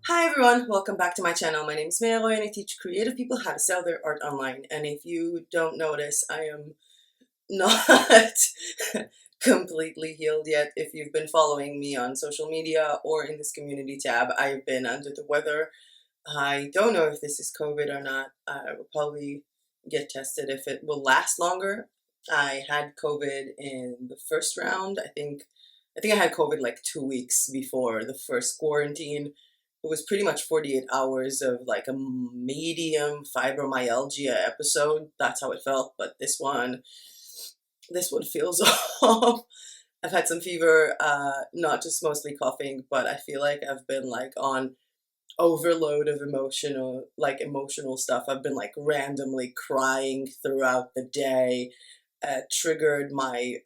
Hi everyone, welcome back to my channel. My name is Mero and I teach creative people how to sell their art online. And if you don't notice, I am not completely healed yet. If you've been following me on social media or in this community tab, I've been under the weather. I don't know if this is COVID or not. I will probably get tested if it will last longer. I had COVID in the first round. I think I had COVID like 2 weeks before the first quarantine. It was pretty much 48 hours of like a medium fibromyalgia episode. That's how it felt. But this one feels off. I've had some fever, not just mostly coughing, but I feel like I've been like on overload of emotional stuff. I've been like randomly crying throughout the day. Triggered my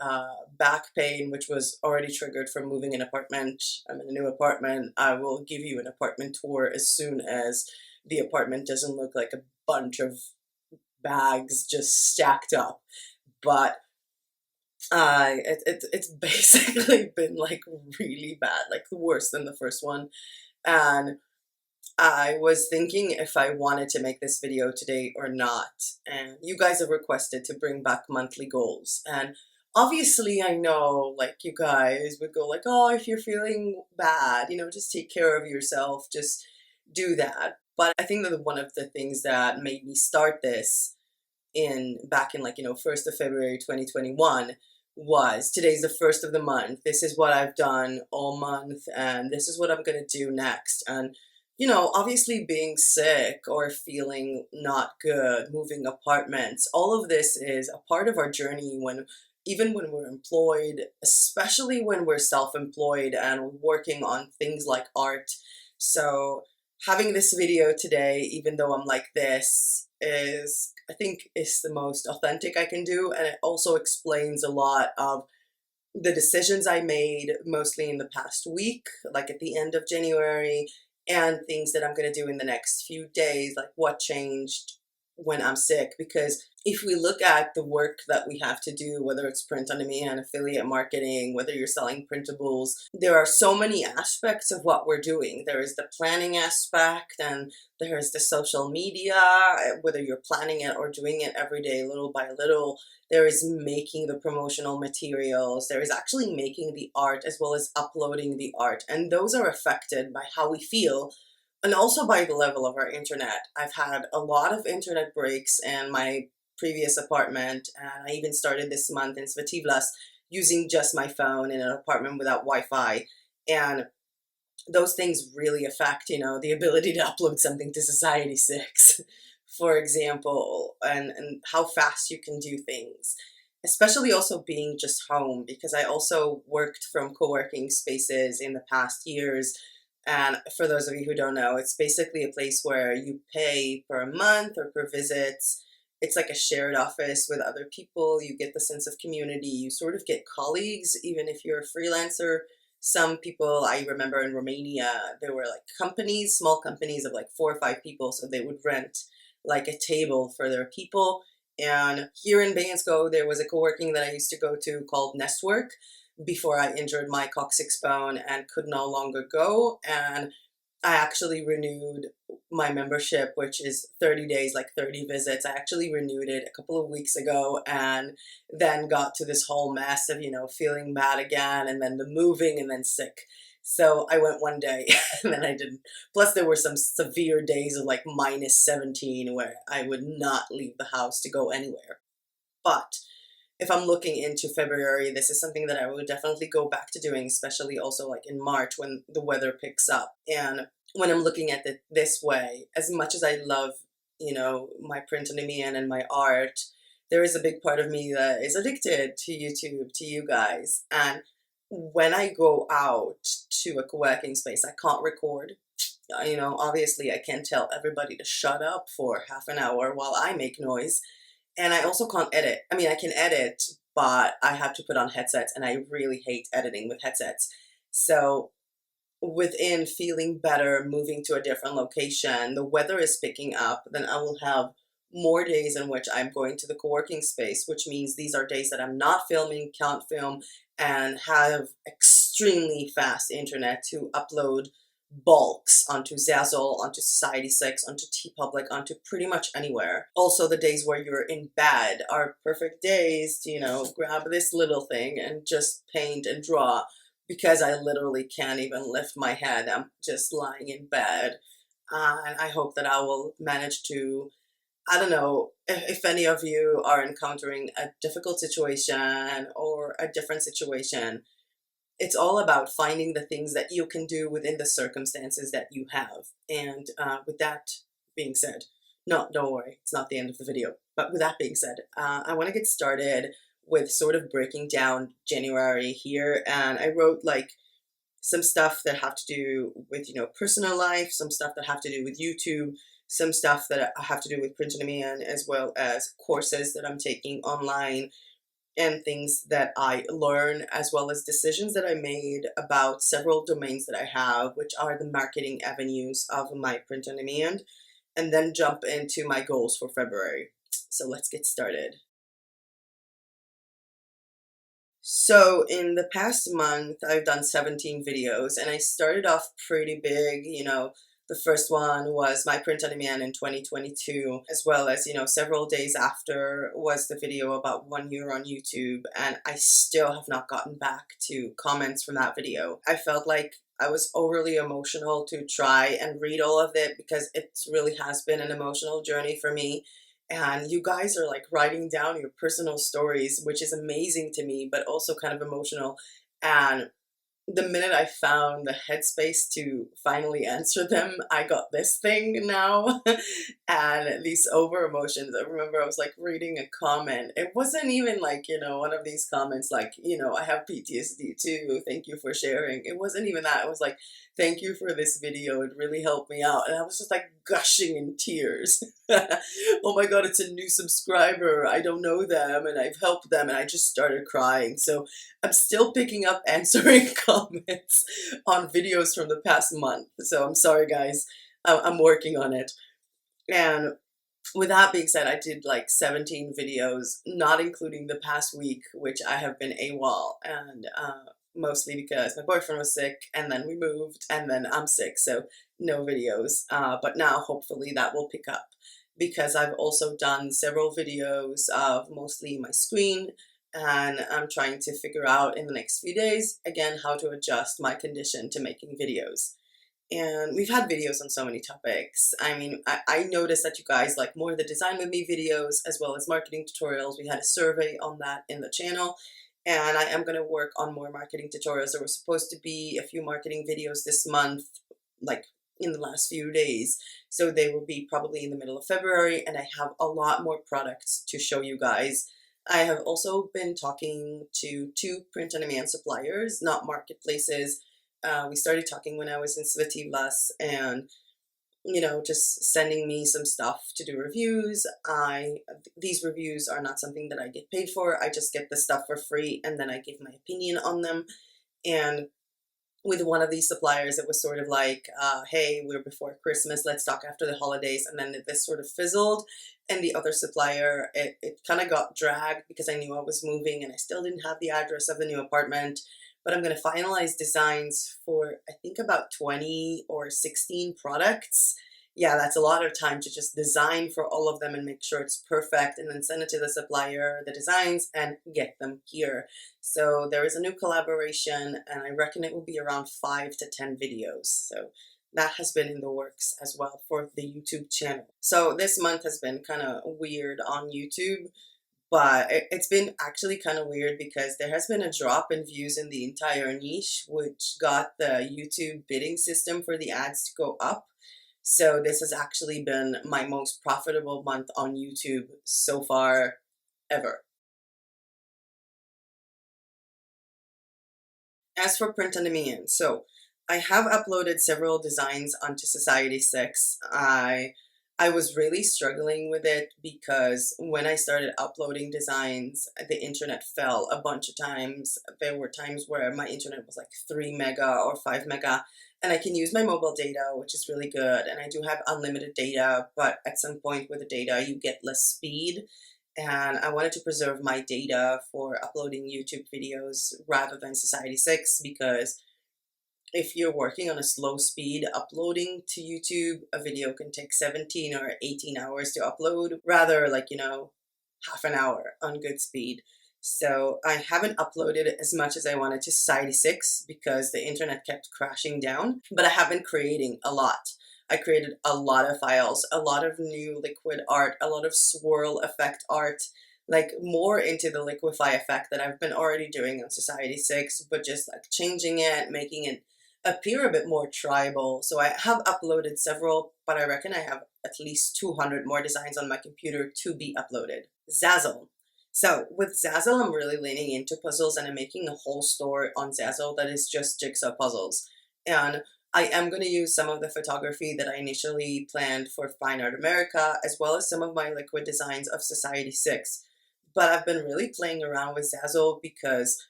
back pain, which was already triggered from moving an apartment. I'm in a new apartment. I will give you an apartment tour as soon as the apartment doesn't look like a bunch of bags just stacked up. But it's basically been like really bad, like worse than the first one. And I was thinking if I wanted to make this video today or not, and you guys have requested to bring back monthly goals. And obviously I know like you guys would go like, oh, if you're feeling bad, just take care of yourself, just do that. But I think that one of the things that made me start this back in 1st of February 2021 was today's the first of the month. This is what I've done all month and this is what I'm gonna do next. And obviously being sick or feeling not good, moving apartments, all of this is a part of our journey even when we're employed, especially when we're self-employed and working on things like art. So having this video today, even though I'm like this, I think is the most authentic I can do, and it also explains a lot of the decisions I made mostly in the past week, like at the end of January, and things that I'm going to do in the next few days, like what changed when I'm sick. Because if we look at the work that we have to do, whether it's print on demand, affiliate marketing, whether you're selling printables, there are so many aspects of what we're doing. There is the planning aspect, and there is the social media, whether you're planning it or doing it every day, little by little. There is making the promotional materials. There is actually making the art as well as uploading the art. And those are affected by how we feel and also by the level of our internet. I've had a lot of internet breaks in my previous apartment, and I even started this month in Svativlas using just my phone in an apartment without Wi-Fi. And those things really affect, the ability to upload something to Society 6, for example, and how fast you can do things. Especially also being just home, because I also worked from co-working spaces in the past years. And for those of you who don't know, it's basically a place where you pay per month or per visits. It's like a shared office with other people. You get the sense of community. You sort of get colleagues, even if you're a freelancer. Some people, I remember in Romania, there were like companies, small companies of like 4 or 5 people, so they would rent like a table for their people. And here in Bansko, there was a co-working that I used to go to called Nestwork before I injured my coccyx bone and could no longer go. And I actually renewed my membership, which is 30 days, like 30 visits. I actually renewed it a couple of weeks ago and then got to this whole mess of, feeling bad again and then the moving and then sick. So I went one day and then I didn't. Plus there were some severe days of like -17 where I would not leave the house to go anywhere. But if I'm looking into February, this is something that I would definitely go back to doing, especially also like in March when the weather picks up. And when I'm looking at it this way, as much as I love, my print on demand and my art, there is a big part of me that is addicted to YouTube, to you guys. And when I go out to a co-working space, I can't record. Obviously I can't tell everybody to shut up for half an hour while I make noise. And I also can't edit. I mean, I can edit, but I have to put on headsets, and I really hate editing with headsets. So within feeling better, moving to a different location, the weather is picking up, then I will have more days in which I'm going to the co-working space, which means these are days that I'm not filming, can't film, and have extremely fast internet to upload bulks onto Zzzle, onto Society6, onto TeePublic, onto pretty much anywhere. Also, the days where you're in bed are perfect days to, grab this little thing and just paint and draw, because I literally can't even lift my head. I'm just lying in bed. And I hope that I will manage to, I don't know, if any of you are encountering a difficult situation or a different situation, it's all about finding the things that you can do within the circumstances that you have. And with that being said, no, don't worry, it's not the end of the video. But with that being said, I want to get started with sort of breaking down January here. And I wrote like some stuff that have to do with, personal life, some stuff that have to do with YouTube, some stuff that have to do with print on demand, as well as courses that I'm taking online, and things that I learn, as well as decisions that I made about several domains that I have, which are the marketing avenues of my print on demand, and then jump into my goals for February. So let's get started. So in the past month, I've done 17 videos, and I started off pretty big. The first one was my print on demand in 2022, as well as, several days after was the video about 1 year on YouTube, and I still have not gotten back to comments from that video. I felt like I was overly emotional to try and read all of it, because it really has been an emotional journey for me. And you guys are like writing down your personal stories, which is amazing to me, but also kind of emotional. And the minute I found the headspace to finally answer them, I got this thing now. And these over emotions. I remember I was like reading a comment. It wasn't even like, one of these comments like, I have PTSD too. Thank you for sharing. It wasn't even that. It was like, thank you for this video. It really helped me out. And I was just like gushing in tears. Oh my God, it's a new subscriber. I don't know them and I've helped them. And I just started crying. So I'm still picking up answering comments on videos from the past month. So I'm sorry, guys. I'm working on it. And with that being said, I did like 17 videos, not including the past week, which I have been AWOL, and mostly because my boyfriend was sick, and then we moved, and then I'm sick, so no videos. But now hopefully that will pick up, because I've also done several videos of mostly my screen, and I'm trying to figure out in the next few days, again, how to adjust my condition to making videos. And we've had videos on so many topics. I mean, I noticed that you guys like more of the design with me videos, as well as marketing tutorials. We had a survey on that in the channel, and I am going to work on more marketing tutorials. There were supposed to be a few marketing videos this month, like in the last few days. So they will be probably in the middle of February, and I have a lot more products to show you guys. I have also been talking to 2 print-on-demand suppliers, not marketplaces. We started talking when I was in Svetivlas, and just sending me some stuff to do reviews. These reviews are not something that I get paid for. I just get the stuff for free, and then I give my opinion on them. And with one of these suppliers, it was sort of like, hey, we're before Christmas, let's talk after the holidays. And then this sort of fizzled. And the other supplier, it kind of got dragged, because I knew I was moving and I still didn't have the address of the new apartment. But I'm going to finalize designs for, I think, about 20 or 16 products. Yeah, that's a lot of time to just design for all of them and make sure it's perfect, and then send it to the supplier, the designs, and get them here. So there is a new collaboration, and I reckon it will be around 5 to 10 videos. So that has been in the works as well for the YouTube channel. So this month has been kind of weird on YouTube. But it's been actually kind of weird, because there has been a drop in views in the entire niche, which got the YouTube bidding system for the ads to go up. So this has actually been my most profitable month on YouTube so far ever. As for print on demand, so I have uploaded several designs onto Society6. I was really struggling with it, because when I started uploading designs, the internet fell a bunch of times. There were times where my internet was like 3 mega or 5 mega, and I can use my mobile data, which is really good, and I do have unlimited data, but at some point with the data you get less speed, and I wanted to preserve my data for uploading YouTube videos rather than Society6, because if you're working on a slow speed, uploading to YouTube, a video can take 17 or 18 hours to upload, rather like, you know, half an hour on good speed. So I haven't uploaded as much as I wanted to Society 6 because the internet kept crashing down, but I have been creating a lot. I created a lot of files, a lot of new liquid art, a lot of swirl effect art, like more into the liquify effect that I've been already doing on Society 6, but just like changing it, making it appear a bit more tribal. So I have uploaded several, but I reckon I have at least 200 more designs on my computer to be uploaded. Zzzle. So with Zzzle, I'm really leaning into puzzles, and I'm making a whole store on Zzzle that is just jigsaw puzzles. And I am going to use some of the photography that I initially planned for Fine Art America, as well as some of my liquid designs of Society 6. But I've been really playing around with Zzzle because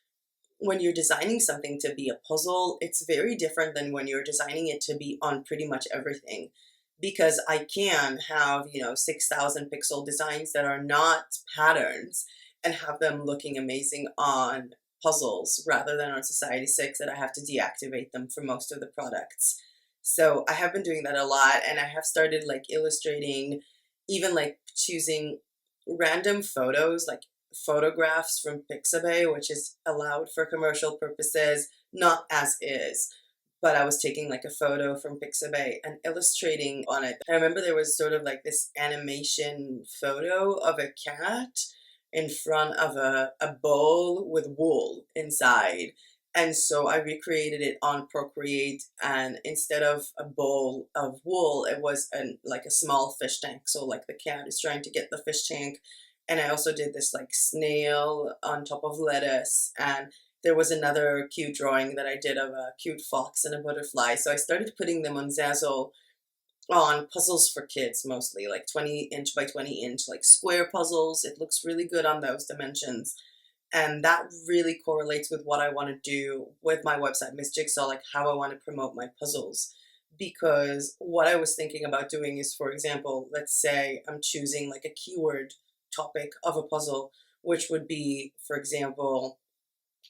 when you're designing something to be a puzzle, it's very different than when you're designing it to be on pretty much everything. Because I can have, you know, 6,000 pixel designs that are not patterns and have them looking amazing on puzzles rather than on Society 6 that I have to deactivate them for most of the products. So I have been doing that a lot, and I have started like illustrating, even like choosing random photos, like photographs from Pixabay, which is allowed for commercial purposes, not as is. But I was taking like a photo from Pixabay and illustrating on it. I remember there was sort of like this animation photo of a cat in front of a bowl with wool inside. And so I recreated it on Procreate, and instead of a bowl of wool, it was like a small fish tank. So like the cat is trying to get the fish tank. And I also did this like snail on top of lettuce, and there was another cute drawing that I did of a cute fox and a butterfly. So I started putting them on Zzzle on puzzles for kids, mostly like 20" by 20" like square puzzles. It looks really good on those dimensions. And that really correlates with what I want to do with my website, Miss Jigsaw, like how I want to promote my puzzles. Because what I was thinking about doing is, for example, let's say I'm choosing like a keyword topic of a puzzle, which would be, for example,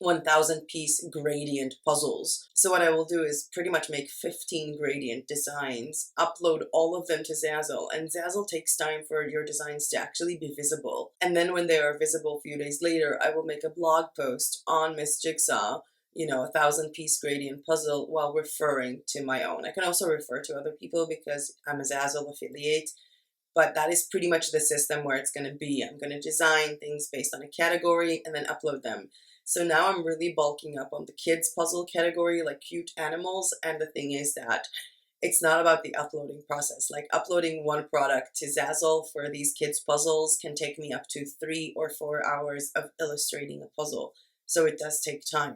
1,000 piece gradient puzzles. So what I will do is pretty much make 15 gradient designs, upload all of them to Zzzle, and Zzzle takes time for your designs to actually be visible. And then when they are visible a few days later, I will make a blog post on Miss Jigsaw, you know, 1,000 piece gradient puzzle, while referring to my own. I can also refer to other people because I'm a Zzzle affiliate. But that is pretty much the system where it's going to be. I'm going to design things based on a category and then upload them. So now I'm really bulking up on the kids puzzle category, like cute animals. And the thing is that it's not about the uploading process. Like uploading one product to Zzzle for these kids puzzles can take me up to 3 or 4 hours of illustrating a puzzle. So it does take time.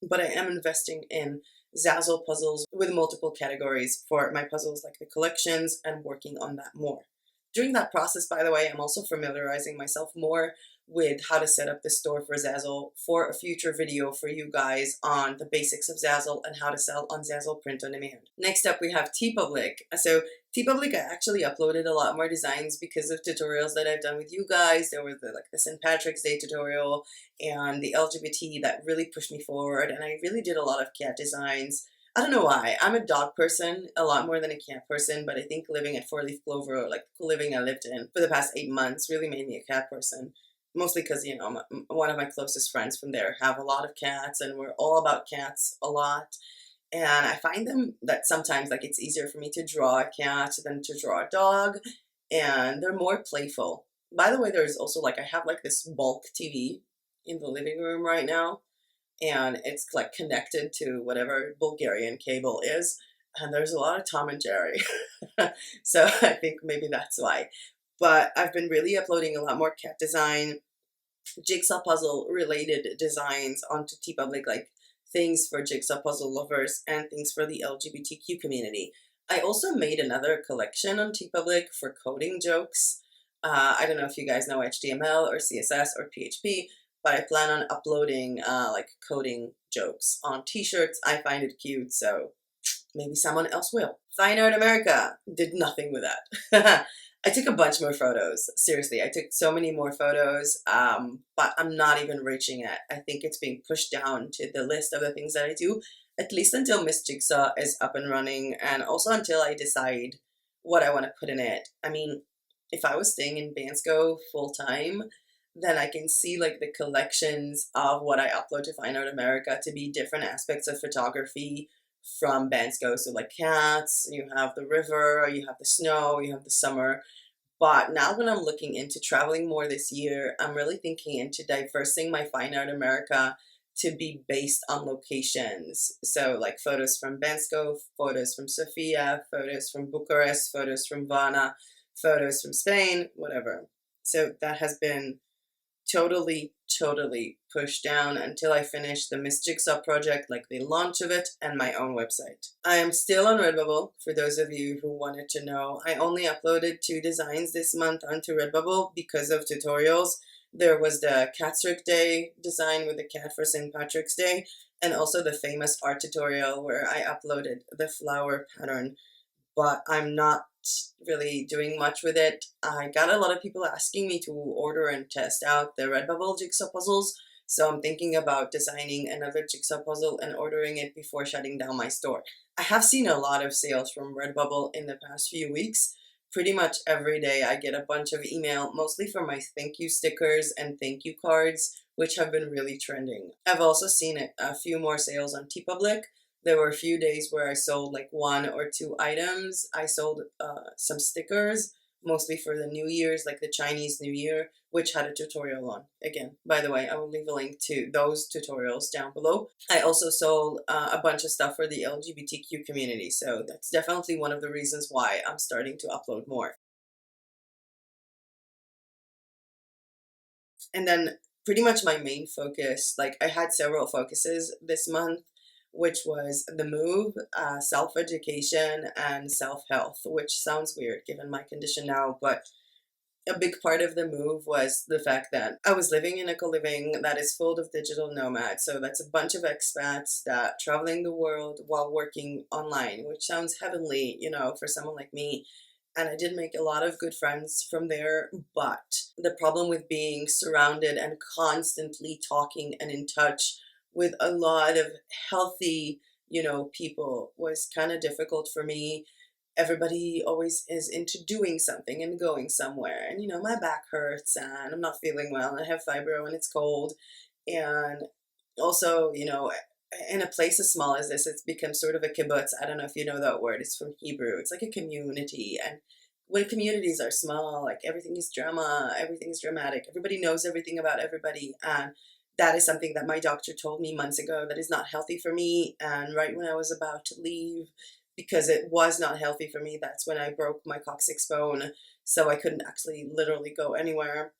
But I am investing in Zzzle puzzles with multiple categories for my puzzles, like the collections, and working on that more. During that process, by the way, I'm also familiarizing myself more with how to set up the store for Zzzle for a future video for you guys on the basics of Zzzle and how to sell on Zzzle print on demand. Next up, we have TeePublic. So TeePublic, I actually uploaded a lot more designs because of tutorials that I've done with you guys. There was like the St. Patrick's Day tutorial and the LGBT that really pushed me forward, and I really did a lot of cat designs. I don't know why. I'm a dog person a lot more than a cat person, but I think living at 4-Leaf Clover, like the living I lived in for the past 8 months, really made me a cat person. Mostly because, you know, one of my closest friends from there have a lot of cats, and we're all about cats a lot. And I find them that sometimes like it's easier for me to draw a cat than to draw a dog, and they're more playful. By the way, there's also like I have like this bulk TV in the living room right now, and it's like connected to whatever Bulgarian cable is, and there's a lot of Tom and Jerry. So I think maybe that's why. But I've been really uploading a lot more cat design, jigsaw puzzle related designs onto TeePublic, like things for jigsaw puzzle lovers and things for the LGBTQ community. I also made another collection on TeePublic for coding jokes. I don't know if you guys know HTML or CSS or PHP, but I plan on uploading like coding jokes on t-shirts. I find it cute, so maybe someone else will. Fine Art America did nothing with that. I took a bunch more photos. Seriously, I took so many more photos, but I'm not even reaching it. I think it's being pushed down to the list of the things that I do. at least until Miss Jigsaw is up and running, and also until I decide what I want to put in it. I mean, if I was staying in Bansko full time, then I can see like the collections of what I upload to Fine Art America to be different aspects of photography from Bansko. So like cats, you have the river, you have the snow, you have the summer. But now that I'm looking into traveling more this year, I'm really thinking into diversing my Fine Art America to be based on locations. So like photos from Bansko, photos from Sofia, photos from Bucharest, photos from Varna, photos from Spain, whatever. So that has been totally pushed down until I finish the Miss Jigsaw project, like the launch of it and my own website. I am still on Redbubble, for those of you who wanted to know. I only uploaded 2 designs this month onto Redbubble because of tutorials. There was the Catstrick Day design with the cat for St. Patrick's Day, and also the famous art tutorial where I uploaded the flower pattern, but I'm not really doing much with it. I got a lot of people asking me to order and test out the Redbubble jigsaw puzzles, so I'm thinking about designing another jigsaw puzzle and ordering it before shutting down my store. I have seen a lot of sales from Redbubble in the past few weeks. Pretty much every day I get a bunch of email, mostly for my thank you stickers and thank you cards, which have been really trending. I've also seen a few more sales on TeePublic. There were a few days where I sold like 1 or 2 items. I sold some stickers, mostly for the New Year's, like the Chinese New Year, which had a tutorial on. Again, by the way, I will leave a link to those tutorials down below. I also sold a bunch of stuff for the LGBTQ community, so that's definitely one of the reasons why I'm starting to upload more. And then pretty much my main focus, like I had several focuses this month, which was the move, self-education, and self-health, which sounds weird given my condition now, but a big part of the move was the fact that I was living in a co-living that is full of digital nomads. So that's a bunch of expats that traveling the world while working online, which sounds heavenly, you know, for someone like me. And I did make a lot of good friends from there, but the problem with being surrounded and constantly talking and in touch with a lot of healthy, you know, people was kind of difficult for me. Everybody always is into doing something and going somewhere, and you know, my back hurts and I'm not feeling well and I have fibro and it's cold. And also, you know, in a place as small as this, it's become sort of a kibbutz. I don't know if you know that word. It's from Hebrew. It's like a community. And when communities are small, like everything is drama, everything is dramatic, everybody knows everything about everybody. And that is something that my doctor told me months ago that is not healthy for me. And right when I was about to leave, because it was not healthy for me, that's when I broke my coccyx bone. So I couldn't actually literally go anywhere.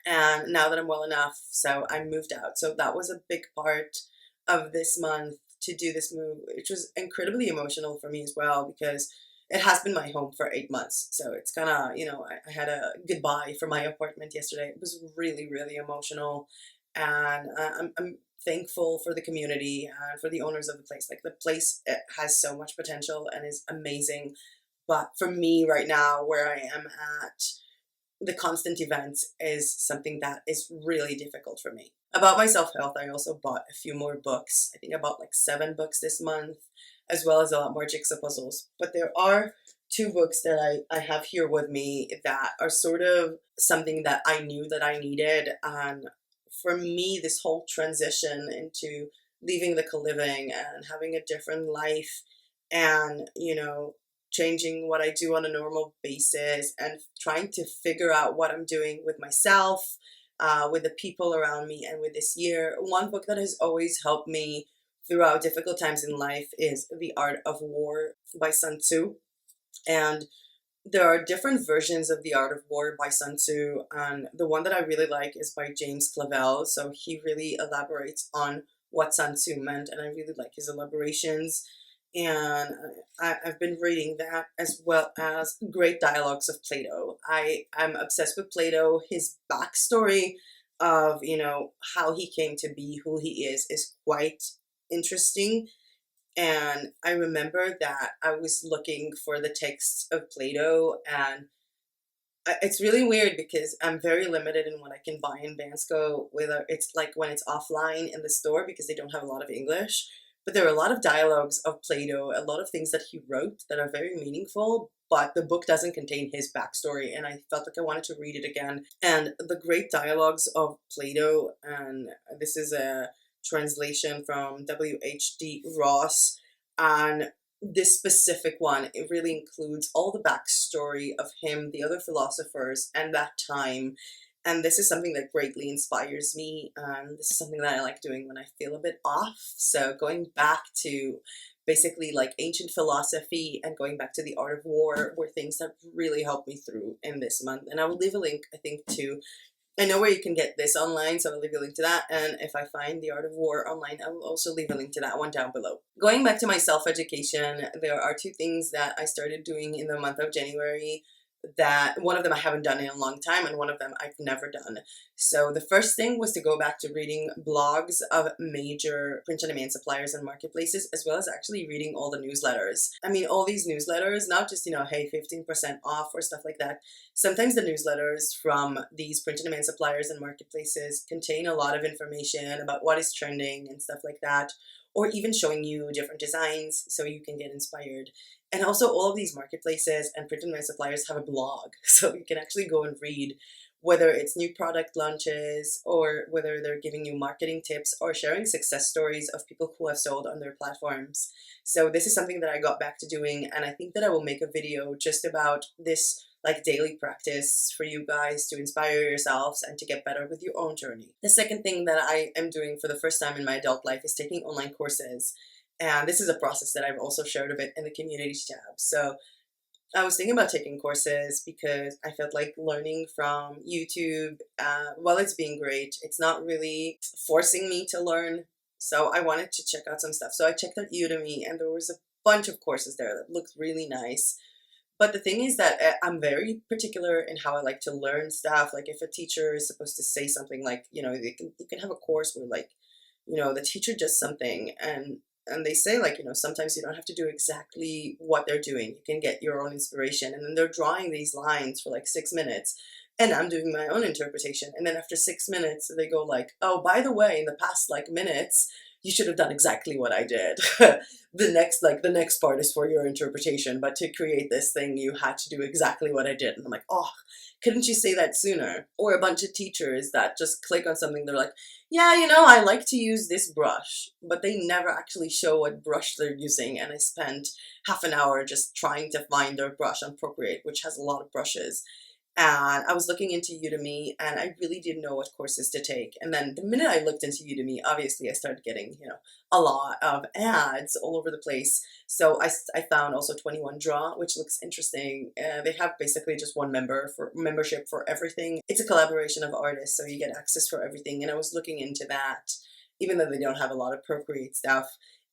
And now that I'm well enough, so I moved out. So that was a big part of this month to do this move, which was incredibly emotional for me as well because it has been my home for 8 months. So it's kind of, you know, I had a goodbye for my apartment yesterday. It was really emotional. And I'm thankful for the community and for the owners of the place. Like the place, it has so much potential and is amazing. But for me right now, where I am at, the constant events is something that is really difficult for me. About my self-health, I also bought a few more books. I think I bought like 7 books this month, as well as a lot more jigsaw puzzles. But there are 2 books that I have here with me that are sort of something that I knew that I needed. And for me, this whole transition into leaving the co-living and having a different life and, you know, changing what I do on a normal basis and trying to figure out what I'm doing with myself, with the people around me, and with this year. One book that has always helped me throughout difficult times in life is The Art of War by Sun Tzu. And there are different versions of The Art of War by Sun Tzu, and the one that I really like is by James Clavell. So he really elaborates on what Sun Tzu meant, and I really like his elaborations. And I've been reading that as well as Great Dialogs of Plato. I'm obsessed with Plato. His backstory of, you know, how he came to be who he is quite interesting. And I remember that I was looking for the texts of Plato, and it's really weird because I'm very limited in what I can buy in Bansko, whether it's like when it's offline in the store because they don't have a lot of English. but there are a lot of dialogues of Plato, a lot of things that he wrote that are very meaningful, but the book doesn't contain his backstory, and I felt like I wanted to read it again. And the great dialogues of Plato, and this is a translation from W.H.D. Ross, and this specific one, it really includes all the backstory of him, the other philosophers, and that time. And this is something that greatly inspires me. This is something that I like doing when I feel a bit off. So going back to basically like ancient philosophy and going back to the art of war were things that really helped me through in this month. And I will leave a link, I think, to, I know where you can get this online, so I'll leave a link to that. And if I find The Art of War online, I will also leave a link to that one down below. Going back to my self-education, there are two things that I started doing in the month of January, that one of them I haven't done in a long time, and one of them I've never done. So the first thing was to go back to reading blogs of major print on demand suppliers and marketplaces, as well as actually reading all the newsletters. I mean, all these newsletters, not just, you know, hey, 15% off or stuff like that. Sometimes the newsletters from these print on demand suppliers and marketplaces contain a lot of information about what is trending and stuff like that, or even showing you different designs so you can get inspired. And also all of these marketplaces and print on demand suppliers have a blog, so you can actually go and read whether it's new product launches or whether they're giving you marketing tips or sharing success stories of people who have sold on their platforms. So this is something that I got back to doing, and I think that I will make a video just about this like daily practice for you guys to inspire yourselves and to get better with your own journey. The second thing that I am doing for the first time in my adult life is taking online courses. And this is a process that I've also shared a bit in the community tab. So I was thinking about taking courses because I felt like learning from YouTube, while it's being great, it's not really forcing me to learn. So I wanted to check out some stuff. So I checked out Udemy, and there was a bunch of courses there that looked really nice. But the thing is that I'm very particular in how I like to learn stuff. Like if a teacher is supposed to say something, like, you know, you can have a course where, like, you know, the teacher does something, and they say, like, you know, sometimes you don't have to do exactly what they're doing. You can get your own inspiration. And then they're drawing these lines for like 6 minutes, and I'm doing my own interpretation. And then after 6 minutes, they go like, oh, by the way, in the past like minutes, you should have done exactly what I did. The next part is for your interpretation, but to create this thing, you had to do exactly what I did. And I'm like, oh, couldn't you say that sooner? Or a bunch of teachers that just click on something, they're like, yeah, you know, I like to use this brush, but they never actually show what brush they're using. And I spent half an hour just trying to find their brush on Procreate, which has a lot of brushes. And I was looking into Udemy, and I really didn't know what courses to take. And then the minute I looked into Udemy, obviously I started getting, you know, a lot of ads all over the place. So I found also 21 Draw, which looks interesting. They have basically just one membership for everything. It's a collaboration of artists, so you get access for everything. And I was looking into that, even though they don't have a lot of Procreate stuff.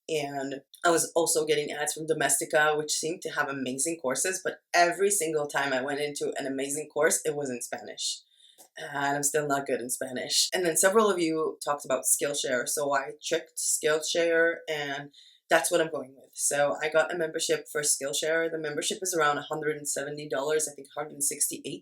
And I was also getting ads from Domestika, which seemed to have amazing courses, but every single time I went into an amazing course, it was in Spanish. And I'm still not good in Spanish. And then several of you talked about SkillShare, so I checked SkillShare, and that's what I'm going with. So I got a membership for SkillShare. The membership is around $170, I think $168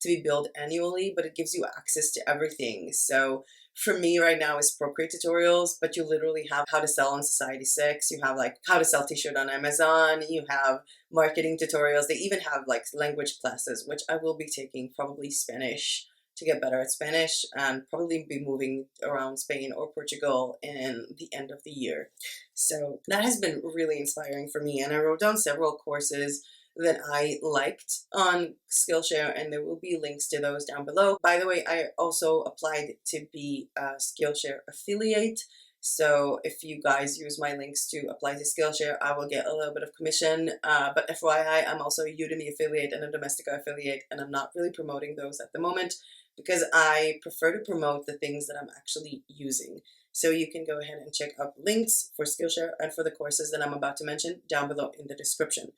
to be billed annually, but it gives you access to everything. So for me right now is Procreate tutorials, but you literally have how to sell on Society6, you have like how to sell t-shirt on Amazon, you have marketing tutorials, they even have like language classes, which I will be taking, probably Spanish, to get better at Spanish, and probably be moving around Spain or Portugal in the end of the year. So that has been really inspiring for me, and I wrote down several courses that I liked on Skillshare, and there will be links to those down below. By the way, I also applied to be a Skillshare affiliate, so if you guys use my links to apply to Skillshare, I will get a little bit of commission, but FYI, I'm also a Udemy affiliate and a Domestika affiliate, and I'm not really promoting those at the moment because I prefer to promote the things that I'm actually using. So you can go ahead and check out links for Skillshare and for the courses that I'm about to mention down below in the description.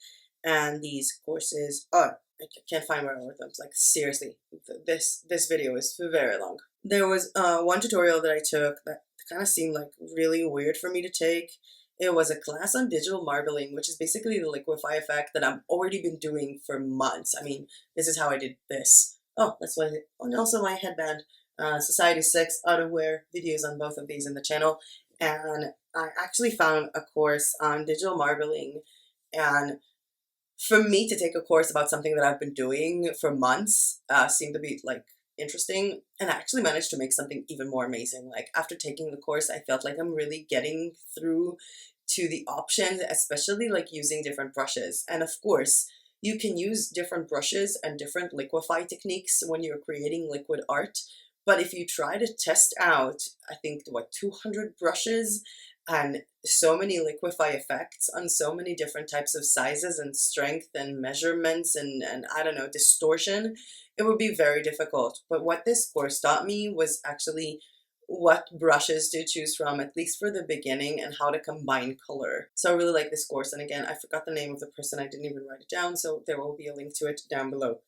And these courses are, I can't find where I wrote them. It's like, seriously, this video is very long. There was one tutorial that I took that kind of seemed like really weird for me to take. It was a class on digital marbling, which is basically the liquify effect that I've already been doing for months. I mean, this is how I did this. Oh, that's what and also my headband. Society6 outerwear videos on both of these in the channel. And I actually found a course on digital marbling, and for me to take a course about something that I've been doing for months seemed to be like interesting, and I actually managed to make something even more amazing. Like after taking the course, I felt like I'm really getting through to the options, especially like using different brushes. And of course, you can use different brushes and different liquify techniques when you're creating liquid art. But if you try to test out, I think what 200 brushes and so many liquify effects on so many different types of sizes and strength and measurements and I don't know, distortion, it would be very difficult. But what this course taught me was actually what brushes to choose from, at least for the beginning, and how to combine color. So I really like this course. And again, I forgot the name of the person, I didn't even write it down, so there will be a link to it down below.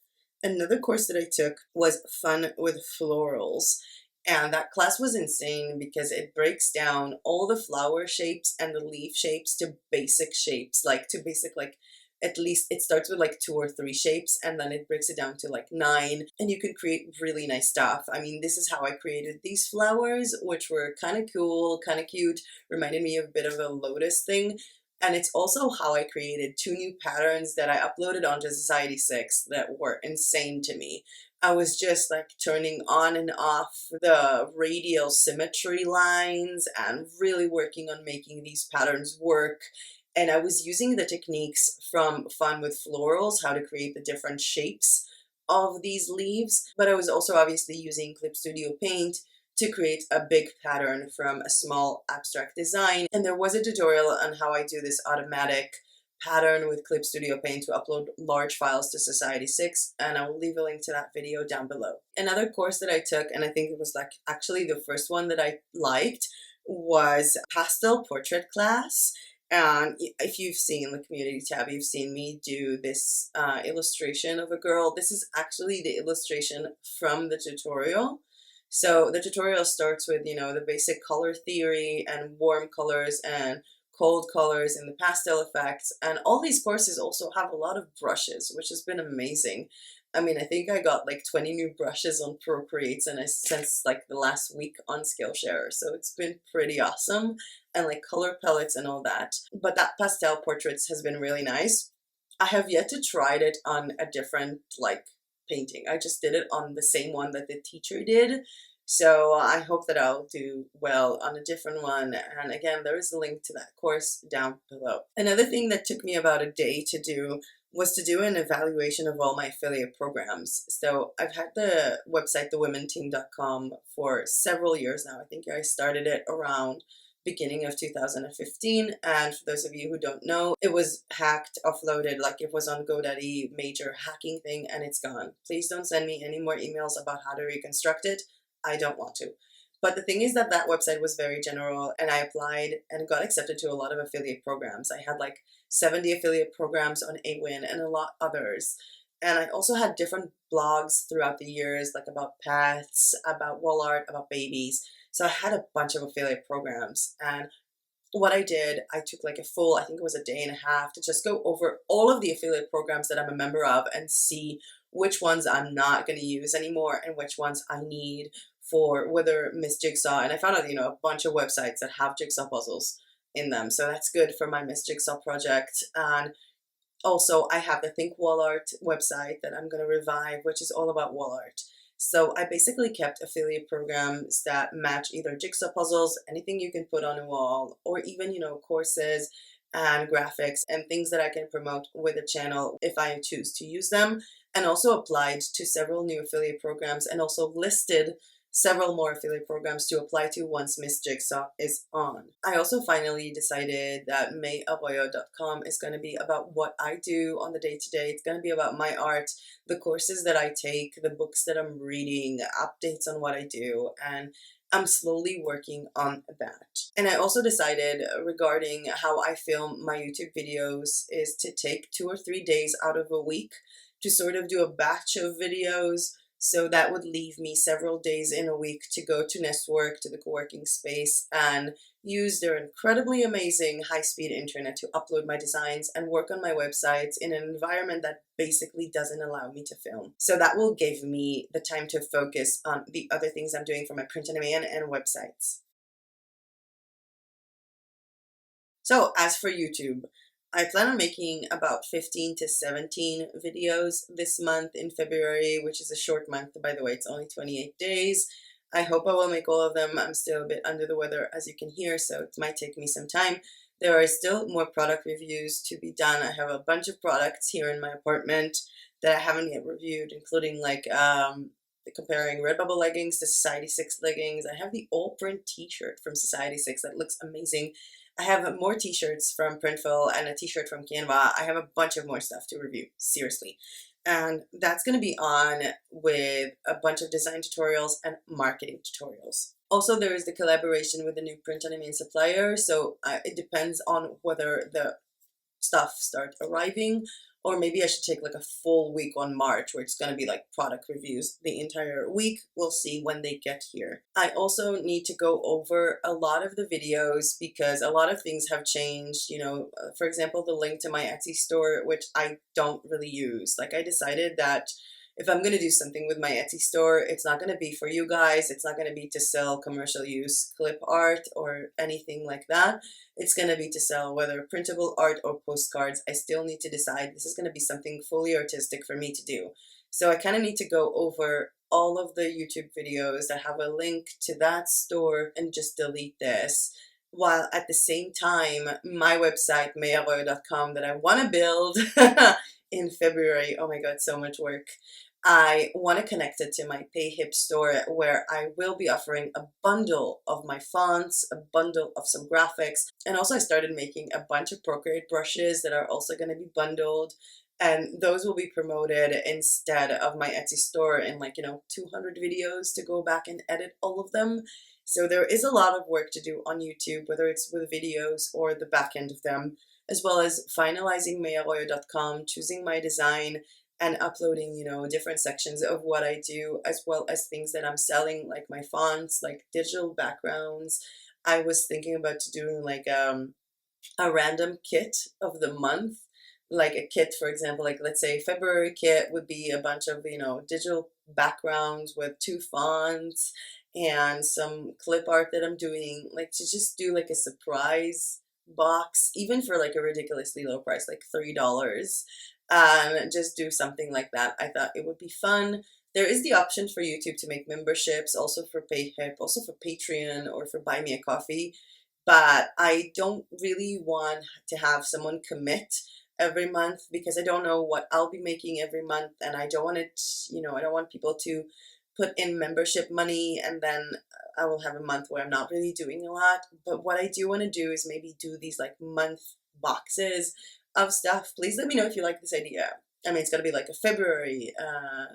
Another course that I took was Fun with Florals. And that class was insane because it breaks down all the flower shapes and the leaf shapes to basic shapes, like to basic, like at least it starts with like 2 or 3 shapes and then it breaks it down to like 9, and you can create really nice stuff. I mean, this is how I created these flowers, which were kind of cool, kind of cute, reminded me of a bit of a lotus thing. And it's also how I created 2 new patterns that I uploaded onto Society 6 that were insane to me. I was just like turning on and off the radial symmetry lines and really working on making these patterns work. And I was using the techniques from Fun with Florals, how to create the different shapes of these leaves, but I was also obviously using Clip Studio Paint to create a big pattern from a small abstract design. And there was a tutorial on how I do this automatic pattern with Clip Studio Paint to upload large files to Society 6, and I will leave a link to that video down below. Another course that I took, and I think it was like actually the first one that I liked, was pastel portrait class. And if you've seen the community tab, you've seen me do this illustration of a girl. This is actually the illustration from the tutorial. So the tutorial starts with, the basic color theory and warm colors and cold colors and the pastel effects. And all these courses also have a lot of brushes, which has been amazing. I mean, I think I got like 20 new brushes on Procreate and since like the last week on Skillshare. So it's been pretty awesome, and like color palettes and all that. But that pastel portraits has been really nice. I have yet to try it on a different like painting. I just did it on the same one that the teacher did. So I hope that I'll do well on a different one. And again, there is a link to that course down below. Another thing that took me about a day to do was to do an evaluation of all my affiliate programs. So I've had the website thewomenteam.com for several years now. I think I started it around beginning of 2015, and for those of you who don't know, it was hacked, offloaded, like it was on GoDaddy, major hacking thing, and it's gone. Please don't send me any more emails about how to reconstruct it. I don't want to. But the thing is that that website was very general, and I applied and got accepted to a lot of affiliate programs. I had like 70 affiliate programs on Awin and a lot others. And I also had different blogs throughout the years, like about pets, about wall art, about babies. So I had a bunch of affiliate programs, and what I did, I took like a full, I think it was a day and a half, to just go over all of the affiliate programs that I'm a member of and see which ones I'm not going to use anymore and which ones I need for whether Miss Jigsaw. And I found out, a bunch of websites that have jigsaw puzzles in them. So that's good for my Miss Jigsaw project. And also, I have the Think Wall Art website that I'm going to revive, which is all about wall art. So I basically kept affiliate programs that match either jigsaw puzzles, anything you can put on a wall, or even, courses and graphics and things that I can promote with the channel if I choose to use them, and also applied to several new affiliate programs and also listed several more affiliate programs to apply to once Miss Jigsaw is on. I also finally decided that mayaboyo.com is going to be about what I do on the day-to-day. It's going to be about my art, the courses that I take, the books that I'm reading, updates on what I do, and I'm slowly working on that. And I also decided regarding how I film my YouTube videos is to take 2 or 3 days out of a week to sort of do a batch of videos. So that would leave me several days in a week to go to Nestwork, to the co-working space, and use their incredibly amazing high-speed internet to upload my designs and work on my websites in an environment that basically doesn't allow me to film. So that will give me the time to focus on the other things I'm doing for my print on demand and websites. So as for YouTube, I plan on making about 15 to 17 videos this month in February, which is a short month, by the way. It's only 28 days. I hope I will make all of them. I'm still a bit under the weather, as you can hear, so it might take me some time. There are still more product reviews to be done. I have a bunch of products here in my apartment that I haven't yet reviewed, including like comparing Redbubble leggings to Society 6 leggings. I have the all print t-shirt from Society 6 that looks amazing. I have more t-shirts from Printful and a t-shirt from Canva. I have a bunch of more stuff to review, seriously. And that's going to be on with a bunch of design tutorials and marketing tutorials. Also, there is the collaboration with the new print on demand supplier, so it depends on whether the stuff start arriving, or maybe I should take like a full week on March where it's going to be like product reviews the entire week. We'll see when they get here. I also need to go over a lot of the videos because a lot of things have changed. You know, for example, the link to my Etsy store, which I don't really use. Like, I decided that if I'm going to do something with my Etsy store, it's not going to be for you guys. It's not going to be to sell commercial use clip art or anything like that. It's going to be to sell whether printable art or postcards. I still need to decide. This is going to be something fully artistic for me to do. So I kind of need to go over all of the YouTube videos that have a link to that store and just delete this. While at the same time, my website, meyaroyo.com, that I want to build in February, oh my god, so much work. I want to connect it to my PayHip store where I will be offering a bundle of my fonts, a bundle of some graphics, and also I started making a bunch of Procreate brushes that are also going to be bundled, and those will be promoted instead of my Etsy store in, like, 200 videos to go back and edit all of them. So there is a lot of work to do on YouTube, whether it's with videos or the back end of them, as well as finalizing meyaroyo.com, choosing my design, and uploading, different sections of what I do, as well as things that I'm selling, like my fonts, like digital backgrounds. I was thinking about doing like a random kit of the month, like a kit, for example, like let's say February kit would be a bunch of, digital backgrounds with 2 fonts and some clip art that I'm doing, like to just do like a surprise box, even for like a ridiculously low price, like $3, and just do something like that. I thought it would be fun. There is the option for YouTube to make memberships, also for PayHip, also for Patreon, or for Buy Me a Coffee, but I don't really want to have someone commit every month because I don't know what I'll be making every month, and I don't want it, I don't want people to put in membership money and then I will have a month where I'm not really doing a lot. But what I do want to do is maybe do these like month boxes of stuff. Please let me know if you like this idea. I mean, it's gonna be like a February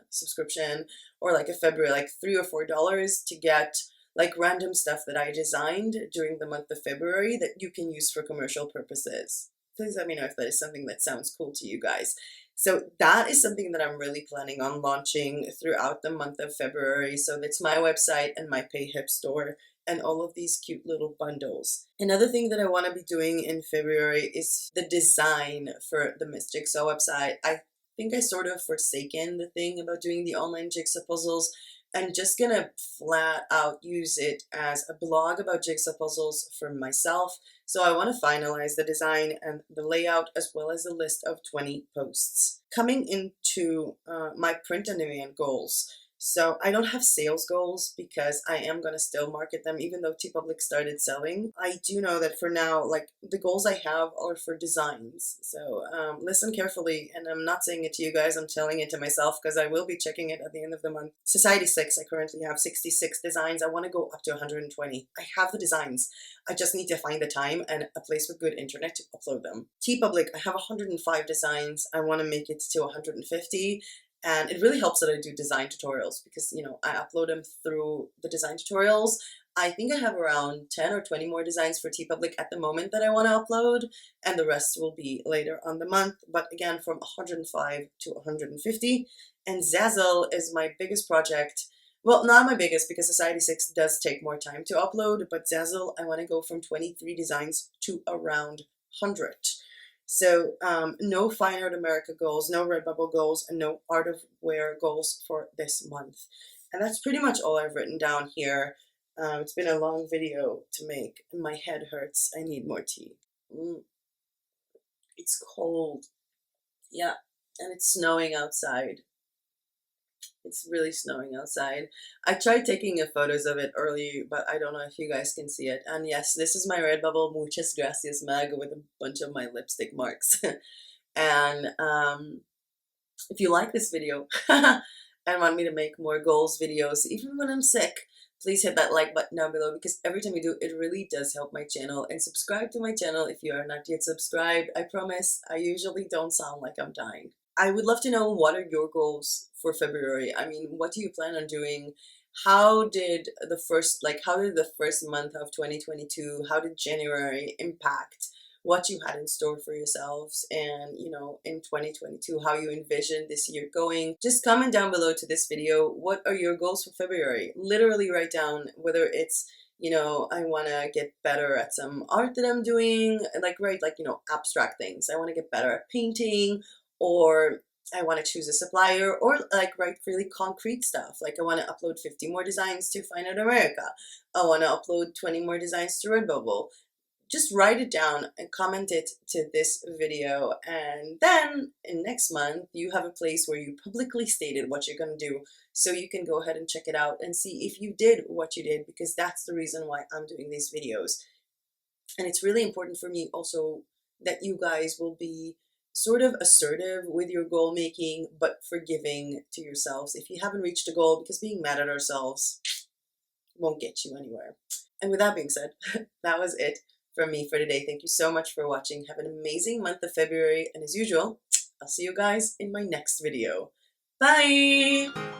subscription, or like a February, like $3 or $4 to get like random stuff that I designed during the month of February that you can use for commercial purposes. Please let me know if that is something that sounds cool to you guys. So that is something that I'm really planning on launching throughout the month of February. So that's my website and my PayHip store and all of these cute little bundles. Another thing that I want to be doing in February is the design for the Miss Jigsaw website. I think I sort of forsaken the thing about doing the online jigsaw puzzles. I'm just gonna flat out use it as a blog about jigsaw puzzles for myself. So I want to finalize the design and the layout, as well as a list of 20 posts. Coming into my print on demand goals. So I don't have sales goals because I am going to still market them even though TeePublic started selling. I do know that for now, like, the goals I have are for designs. So listen carefully, and I'm not saying it to you guys, I'm telling it to myself because I will be checking it at the end of the month. Society 6, I currently have 66 designs. I want to go up to 120. I have the designs. I just need to find the time and a place with good internet to upload them. TeePublic, I have 105 designs. I want to make it to 150. And it really helps that I do design tutorials because, I upload them through the design tutorials. I think I have around 10 or 20 more designs for TeePublic at the moment that I want to upload, and the rest will be later on the month. But again, from 105 to 150. And Zzzle is my biggest project. Well, not my biggest because Society 6 does take more time to upload, but Zzzle, I want to go from 23 designs to around 100. So no Fine Art America goals, no Redbubble goals, and no Art of Wear goals for this month. And that's pretty much all I've written down here. It's been a long video to make, and my head hurts. I need more tea. It's cold. Yeah, and it's snowing outside. It's really snowing outside. I tried taking photos of it early, but I don't know if you guys can see it. And yes, this is my Redbubble Muchas Gracias mug with a bunch of my lipstick marks. And if you like this video and want me to make more goals videos, even when I'm sick, please hit that like button down below, because every time you do, it really does help my channel. And subscribe to my channel if you are not yet subscribed. I promise I usually don't sound like I'm dying. I would love to know, what are your goals for February? I mean, what do you plan on doing? How did the first month of 2022, how did January impact what you had in store for yourselves, and in 2022, how you envision this year going? Just comment down below to this video, what are your goals for February? Literally write down whether it's, I want to get better at some art that I'm doing, write abstract things. I want to get better at painting, or I want to choose a supplier, or write really concrete stuff. Like, I want to upload 50 more designs to Find Out America. I want to upload 20 more designs to Redbubble. Just write it down and comment it to this video, and then in next month you have a place where you publicly stated what you're going to do, so you can go ahead and check it out and see if you did what you did, because that's the reason why I'm doing these videos. And it's really important for me also that you guys will be sort of assertive with your goal making, but forgiving to yourselves if you haven't reached a goal, because being mad at ourselves won't get you anywhere. And with that being said, that was it from me for today. Thank you so much for watching. Have an amazing month of February, and as usual, I'll see you guys in my next video. Bye!